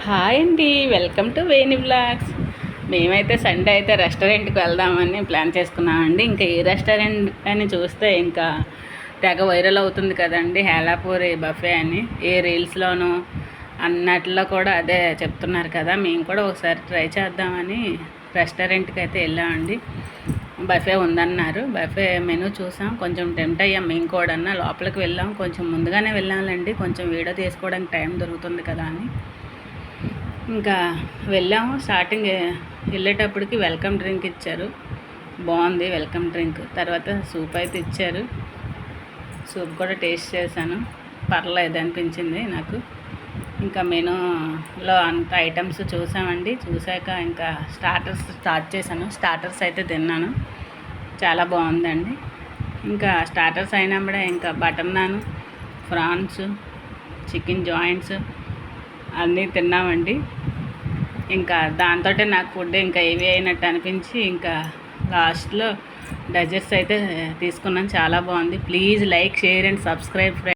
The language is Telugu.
హాయ్ అండి, వెల్కమ్ టు వేణి బ్లాగ్స్. మేమైతే సండే అయితే రెస్టారెంట్కి వెళ్దామని ప్లాన్ చేసుకున్నామండి. ఇంకా ఏ రెస్టారెంట్ అని చూస్తే ఇంకా తెగ వైరల్ అవుతుంది కదండి, హేలాపూరి బఫే అని. ఏ రీల్స్లోనూ అన్నట్లో కూడా అదే చెప్తున్నారు కదా. మేము కూడా ఒకసారి ట్రై చేద్దామని రెస్టారెంట్కి అయితే వెళ్ళామండి. బఫే ఉందన్నారు. బఫే మెనూ చూసాం, కొంచెం టెంప్ట్ అయ్యాం మేము కూడా. లోపలికి వెళ్ళాం, కొంచెం ముందుగానే వెళ్ళాలండి, కొంచెం వీడియో తీసుకోవడానికి టైం దొరుకుతుంది కదా అని. ఇంకా వెళ్ళాము. స్టార్టింగ్ వెళ్ళేటప్పటికి వెల్కమ్ డ్రింక్ ఇచ్చారు, బాగుంది వెల్కమ్ డ్రింక్. తర్వాత సూప్ అయితే ఇచ్చారు, సూప్ కూడా టేస్ట్ చేశాను, పర్లేదు అనిపించింది నాకు. ఇంకా మెనూలో అంత ఐటమ్స్ చూసామండి. చూశాక ఇంకా స్టార్టర్స్ స్టార్ట్ చేశాను. స్టార్టర్స్ అయితే తిన్నాను, చాలా బాగుందండి. ఇంకా స్టార్టర్స్ అయినప్పుడే ఇంకా butter naan, prawns, chicken joints అన్నీ తిన్నామండి. ఇంకా దాంతో నాకు ఫుడ్ ఇంకా ఏవి అయినట్టు అనిపించి ఇంకా లాస్ట్లో డెజర్ట్స్ అయితే తీసుకున్నాను. చాలా బాగుంది. Please like, share and subscribe friends.